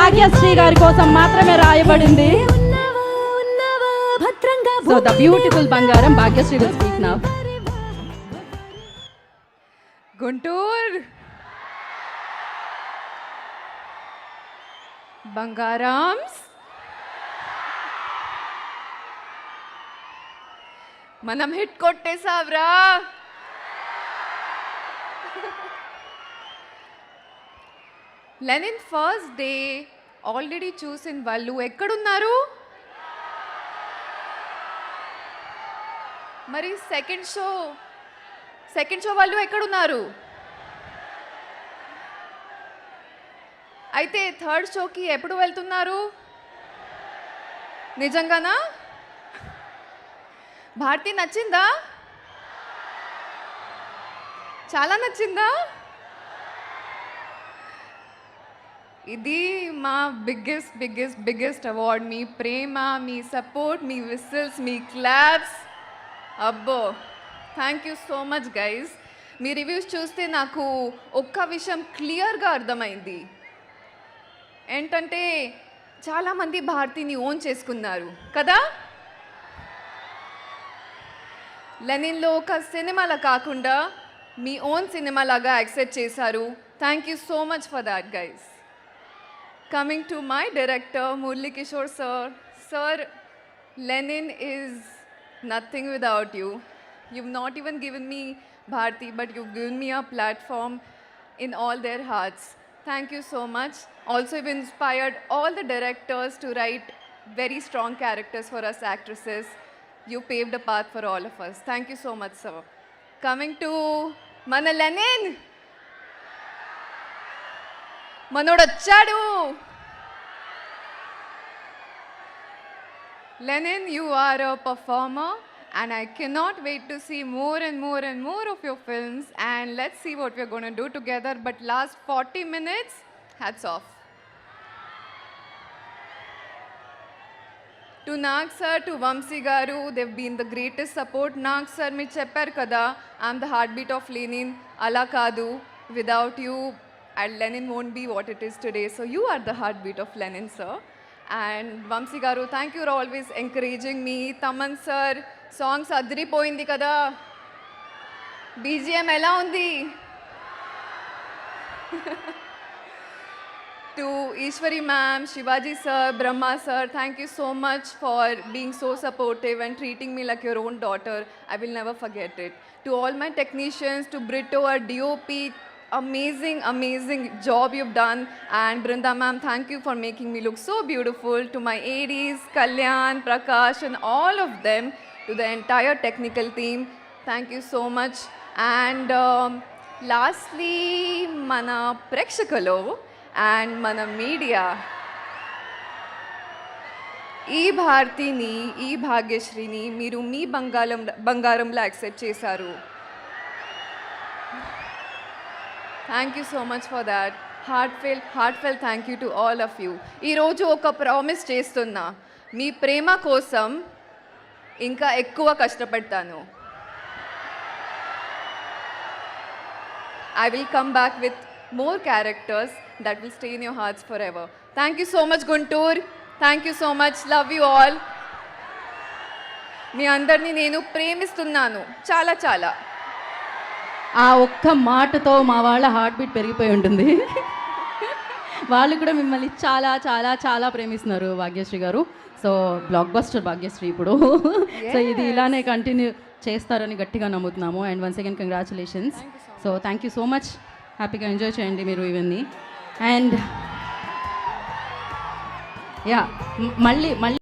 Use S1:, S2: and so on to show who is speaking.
S1: భాగ్యశ్రీ గారి కోసం మాత్రమే రాయబడింది. సో ద బ్యూటిఫుల్ బంగారం Bhagyashree will speak now.
S2: Guntur బంగారామ్స్, మనం హిట్ కొట్టేసావ్రా. లెనిన్ ఫస్ట్ డే ఆల్రెడీ చూసిన వాళ్ళు ఎక్కడున్నారు? మరి సెకండ్ షో వాళ్ళు ఎక్కడున్నారు? అయితే థర్డ్ షోకి ఎప్పుడు వెళ్తున్నారు? నిజంగానా? భారతి నచ్చిందా? చాలా నచ్చిందా? ఇది మా బిగ్గెస్ట్ అవార్డ్. మీ ప్రేమ, మీ సపోర్ట్, మీ విసిల్స్, మీ క్లాప్స్. అబ్బో, thank you so much guys. Me reviews చూస్తే నాకు ఒక్క విషయం క్లియర్గా అర్థమైంది. ఏంటంటే చాలామంది భారతిని ఓన్ చేసుకున్నారు కదా. లెనిన్లో ఒక సినిమాలా కాకుండా మీ ఓన్ సినిమాలాగా యాక్సెప్ట్ చేశారు. Thank you so much for that guys. Coming to my director, Murli Kishore sir. Sir, Lenin is nothing without you. You've not even given me Bharti, but you've given me a platform in all their hearts. Thank you so much. Also, you've inspired all the directors to write very strong characters for us actresses. You paved a path for all of us. Thank you so much, sir. Coming to Mana Lenin. మనోడొచ్చాడు. Lenin, you are a performer and I cannot wait to see more and more of your films, and let's see what we're going to do together. But last 40 minutes, hats off. To Nag sir, to Vamsi garu, they've been the greatest support. Nag sir, మీరు చెప్పారు కదా, I'm the heartbeat of Lenin. అలా కాదు, without you and Lenin won't be what it is today. So you are the heartbeat of Lenin, sir. And Vamsi garu, thank you for always encouraging me. Taman sir, songs adripoyindi kada. BGM ela undi? To Ishwari ma'am, Shivaji sir, Brahma sir, thank you so much for being so supportive and treating me like your own daughter. I will never forget it. To all my technicians, to Brito, our DOP, amazing job you've done. And Brinda ma'am, thank you for making me look so beautiful. To my ADs, Kalyan, Prakash and all of them, to the entire technical team, thank you so much. And lastly, mana prekshakalo and mana media, ఈ భారతిని, ఈ భాగ్యశ్రీని మీరు మీ బంగారంలో accept చేశారు. Thank you so much for that. Heartfelt thank you to all of you. ఈరోజు ఒక promise చేస్తున్నా, మీ ప్రేమ కోసం ఇంకా ఎక్కువ కష్టపడతాను. I will come back with more characters that will stay in your hearts forever. Thank you so much, Guntur. Thank you so much. Love you all. మీ అందరినీ నేను ప్రేమిస్తున్నాను చాలా చాలా.
S1: ఆ ఒక్క మాటతో మా వాళ్ళ హార్ట్ బీట్ పెరిగిపోయి ఉంటుంది. వాళ్ళు కూడా మిమ్మల్ని చాలా చాలా చాలా ప్రేమిస్తున్నారు భాగ్యశ్రీ గారు. సో బ్లాక్ బస్టర్ భాగ్యశ్రీ ఇప్పుడు. సో ఇది ఇలానే కంటిన్యూ చేస్తారని గట్టిగా నమ్ముతున్నాము. And once again congratulations. So thank you so much. హ్యాపీగా ఎంజాయ్ చేయండి మీరు ఇవన్నీ. అండ్ యా మళ్ళీ